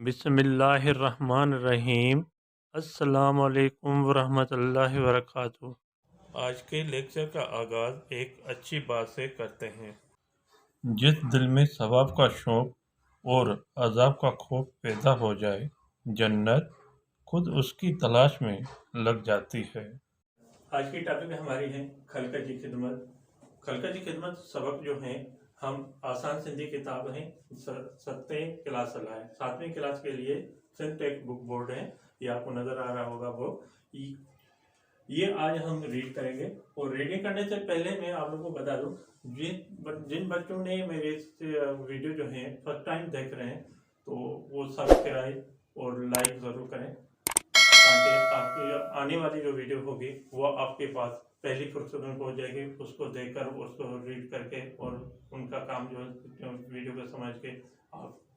बिस्मिल्लाहिर्रहमानिर्रहीम। अस्सलामुअलैकुम वरहमतुल्लाहि वबरकातुहू। आज के लेक्चर का आगाज़ एक अच्छी बात से करते हैं। जिस दिल में सवाब का शौक़ और अज़ाब का खौफ पैदा हो जाए, जन्नत खुद उसकी तलाश में लग जाती है। आज की टॉपिक हमारी है खलक़त की खिदमत। खलक़त की खिदमत सबक जो है हम आसान सिंधी किताब है 7वीं क्लास चला है। 7वीं क्लास के लिए सिंध टेक बुक बोर्ड है, ये आपको नजर आ रहा होगा बुक। ये आज हम रीड करेंगे और रीडिंग करने से पहले मैं आप लोगों को बता दूं, जिन बच्चों ने मेरे वीडियो जो है फर्स्ट टाइम देख रहे हैं तो वो सब्सक्राइब और लाइक जरूर करें ताकि आपकी आने वाली जो वीडियो होगी वो आपके पास पहली फुर्सत में पहुंच जाएगी। उसको देखकर उसको रीड करके और उनका काम जो वीडियो को समझ के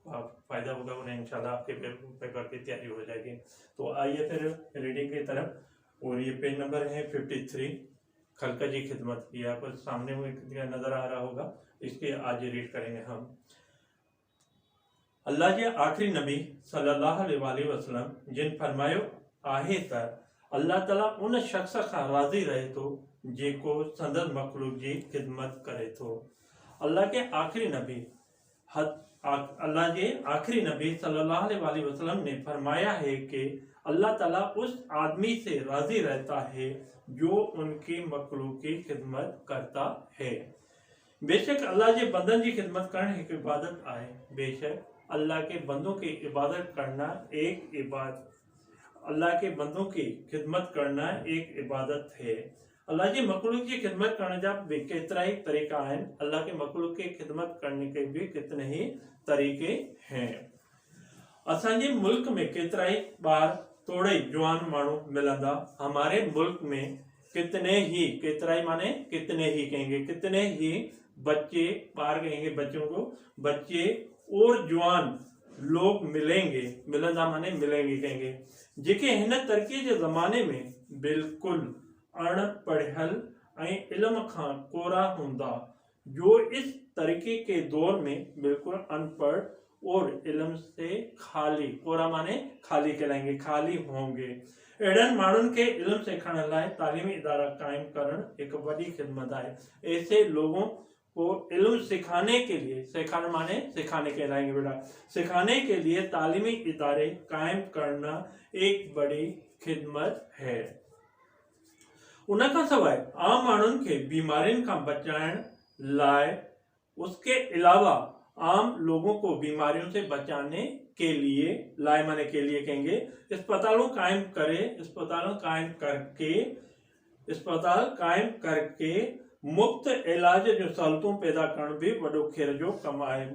आप फायदा होगा उन्हें, इंशाल्लाह आपके पेपर की तैयारी हो जाएगी। तो आइए फिर रीडिंग की तरफ। और ये पेज नंबर है 53, खलक़त की खिदमत। ये आपको सामने में नजर आ रहा होगा, इसके आज रीड करेंगे हम। अल्लाह के आखिरी नबी सल्लल्लाहु अलैहि वसल्लम जिन फरमायो आहे त अल्लाह ताला उन शख्स खां राज़ी रहे थो जेको संदन मखलूक जी खिदमत करे थो। अल्लाह के आखिरी नबी सल्लल्लाहु अलैहि वसल्लम ने फरमाया है कि अल्लाह ताला उस आदमी से राज़ी रहता है जो उनकी मखलूक की खिदमत करता है। बेशक अल्लाह के बंदन की खिदमत करना एक इबादत आहे। बेशक अल्लाह के बंदों की इबादत करना एक इबादत, अल्लाह के बंदों की खिदमत करना एक इबादत है। अल्लाह की मखलूक की खिदमत करने जा केतिरा ही तरीक़ा आहिनि। अल्लाह के मखलूक की खिदमत करने के भी कितने ही तरीके हैं। असांजे मुल्क में केतिरा ही ॿार थोड़े जवान माण्हू मिलंदा। हमारे मुल्क में कितने ही, केतिरा ही माने कितने ही कहेंगे, कितने ही बच्चे, बाहर कहेंगे बच्चों को, बच्चे और जवान लोग मिलेंगे, मिलंदा माने मिलेंगे कहेंगे, जेके हिन तरक़ी के ज़माने में बिल्कुल अणपढ़ियल ऐं इल्म खां कोरा हुंदा, जो इस तरीके के दौर में बिल्कुल अनपढ़ और इल्म से खाली, कोरा माने खाली कहलाएंगे, खाली होंगे। अड़न माण्हुनि के इल्म सिखण लाइ तालीमी इदारा कायम करण एक बड़ी खिदमत है। ऐसे लोगों को इल्म सिखाने के लिए, सिखाना माने सिखाने कहलाएंगे बेटा, सिखाने के लिए तालीमी इदारे कायम करना एक बड़ी खिदमत है। उनखां सवाइ आम माण्हुनि खे बीमारियुनि खां बचाइण लाइ, उसके अलावा आम लोगों को बीमारियों से बचाने के लिए, लाए माने के लिए कहेंगे, अस्पतालों कायम करे, अस्पताल कायम करके मुफ्त इलाज जो सहूलतों पैदा करण भी वडो खैर जो कम है।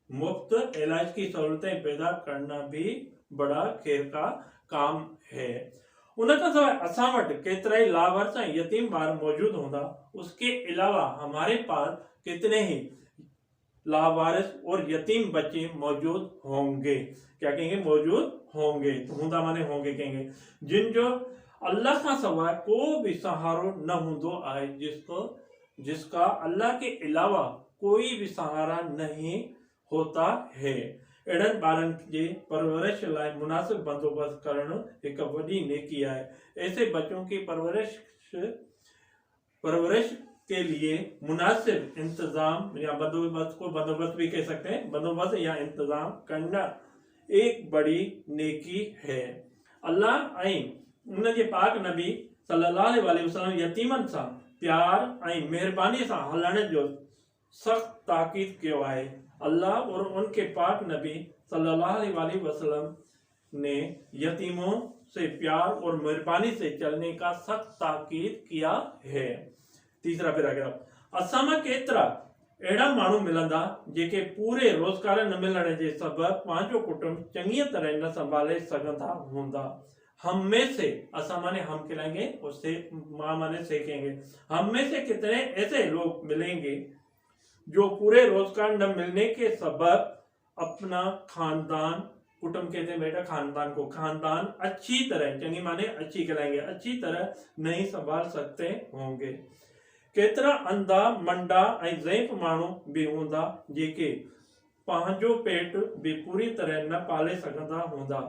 मुफ्त इलाज की सहूलतें पैदा करना भी बड़ा खैर का काम है। उनका सवाइ असां वटि केतिरा ही लावारिस ऐं यतीम ॿार मौजूद होंदा। उसके अलावा हमारे पास कितने ही लावारिस और यतीम बच्चे मौजूद होंगे। क्या कहेंगे? मौजूद होंगे। तो हुंदा माने होंगे कहेंगे, जिन जो अल्लाह का सवाइ को भी सहारो न हुंदो आहे, जिसका अल्लाह के अलावा कोई भी सहारा नहीं होता है। अड़न ॿारन जे परवरिश लाइ मुनासिब बंदोबस्त करण एक वडी नेकी है। ऐसे बच्चों की परवरिश के लिए मुनासिब इंतजाम या बंदोबस्त को बंदोबस्त भी कह सकते हैं, बंदोबस्त या इंतजाम करना एक बड़ी नेकी है। अल्लाह ऐं उन जे पाक नबी सल्लल्लाहु अलैहि वसल्लम यतीमन सां प्यार ऐं मेहरबानी सां हलण जो सख्त ताकीद कियो आहे। अल्लाह और उनके पाक नबी सल्लल्लाहु अलैहि वसल्लम ने यतीमों से प्यार और मेहरबानी से चलने का सख्त ताकीद किया है। तीसरा पैराग्राफ, असां में केतिरा अहिड़ा माण्हू मिलंदा जेके पूरे रोज़गार न मिलण जे सबबि पंहिंजो कुटुंब चङी तरह न संभाले सघंदा हूंदा। हम में से, असां माने हम कहलाएंगे, उससे मां माने से कहेंगे, हम में से कितने ऐसे लोग मिलेंगे जो पूरे रोजगार न मिलने के सबब अपना खानदान, कुटुंब कहते हैं बेटा खानदान को, खानदान अच्छी तरह, चंगी माने अच्छी कहलाएंगे, अच्छी तरह नहीं संभाल सकते होंगे। केतिरा अंधा, मंडा ऐं ज़ईफ़ माण्हू भी हूंदा जेके पंहिंजो पेट भी पूरी तरह न पाले सकता होंदा।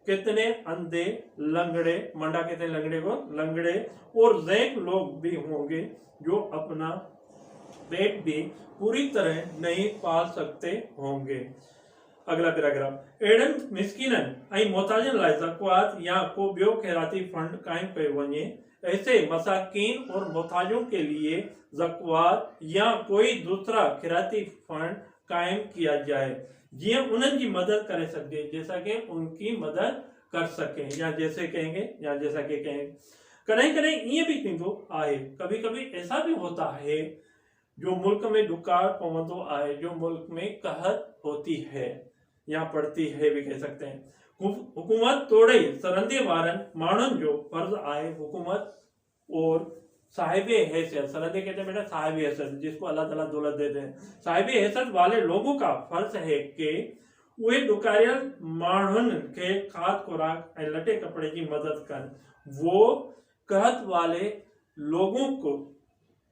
कितने अंधे, लंगड़े, मंडा कहते हैं लंगड़े को, लंगड़े और ज़ैक लोग भी होंगे जो अपना पेट भी पूरी तरह नहीं पाल सकते होंगे। अगला पैराग्राफ, एडन मिस्किनन ऐं मोहताजन लाइ ज़कात या को बियो खैराती फंड कायम कयो वञे। ऐसे मसाकीन और मोहताजों के लिए ज़कात या कोई दूसरा खैराती फंड कायम किया जाए जिया उन्हनि जी मदद करे सके, जैसा कि उनकी मदद कर सके, या जैसे कहेंगे या जैसा कि कहेंगे। कहीं कहीं ये भी थींदो आहे, कभी कभी ऐसा भी होता है जो मुल्क में दुकाल पवंदो आहे, जो मुल्क में कहत होती है या पड़ती है भी कह सकते हैं। हुकूमत तोड़े सरंदे वारन मानन जो फर्ज आए, हुकूमत और साहिबे हैसियत, सरंदे कहते हैं बेटा साहिबे हैसियत, जिसको अल्लाह ताला दौलत देते हैं, साहिबे हैसियत वाले लोगों का फर्ज है कि वे दुकारियल मानन के खाद खुराक और लटे कपड़े की मदद कर, वो कहत वाले लोगों को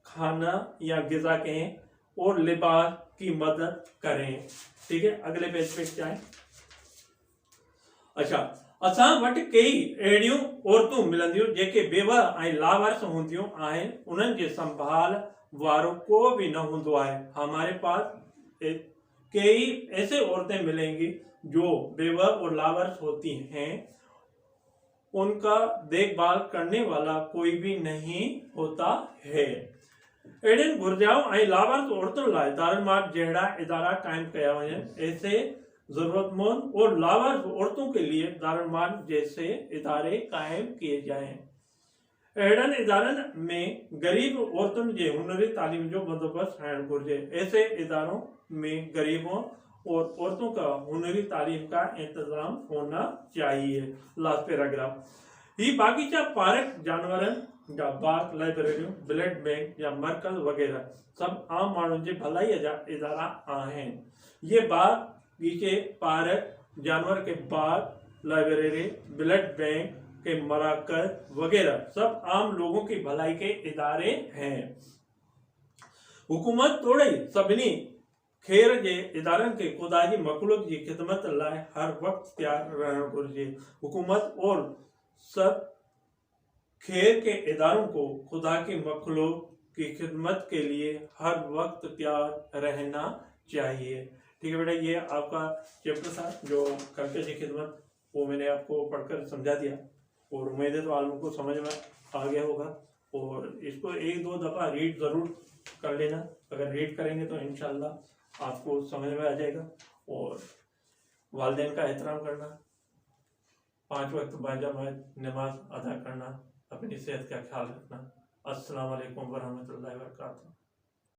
खाना या गिजा कहें और लिबास की मदद करें। ठीक है, अगले पेज पे जाए। अच्छा, असां वटि कई अहिड़ियूं औरतूं मिलंदियूं जेके बेवा ऐं लावारिस हूंदियूं आहिनि, उन्हनि जे संभाल वारो को भी न हूंदो आहे। हमारे पास कई ऐसे औरतें मिलेंगी जो बेवा और लावारिस होती हैं, उनका देखभाल करने वाला कोई भी नहीं होता है। एडन घुर्जाऊं ऐं लावारिस औरतुनि लाइ दारुमात जहिड़ा इदारा कायम कया वञनि। ऐसे जरूरतमंद और लावारिस औरतों के लिए दारुमात जैसे इदारे कायम किए जाएं। अहिड़न इदारनि में गरीब औरतुनि जे हुनरी तालीम जो बंदोबस्त ठाहिण घुर्जे। ऐसे इदारों में गरीबों और औरतों का हुनरी तालीम का इंतजाम होना चाहिए। लास्ट पैराग्राफ, ही बागीचा पार्क जानवरन या बाग, लाइब्रेरियूं, ब्लड बैंक या मरकज वगैरह सब आम माण्हुनि जे भलाई जा इदारा आहिनि। ये बागीचे, पार्क, जानवर के बाग, लाइब्रेरी, ब्लड बैंक के मराकज वगैरह सब आम लोगों की भलाई के इदारे हैं। हुकूमत तोड़े सभिनी खैर जे इदारनि के खुदा जी मखलूक जी खिदमत लाइ हर वक्त तैयार रहण घुर्जे। हुकूमत और सब खैर के इदारों को खुदा की मखलूक की खिदमत के लिए हर वक्त तैयार रहना चाहिए। ठीक है बेटा, ये आपका चैप्टर था जो करके की खिदमत, वो मैंने आपको पढ़कर समझा दिया और उम्मीद है तो आप लोगों को समझ में आ गया होगा। और इसको एक दो दफ़ा रीड ज़रूर कर लेना, अगर रीड करेंगे तो इंशाल्लाह आपको समझ में आ जाएगा। और वालिदैन का एहतराम करना, 5 वक्त बाजमात नमाज अदा करना, अपनी सेहत का ख्याल रखना। अस्सलाम वालेकुम वरहमतुल्लाहि वबरकातुहू।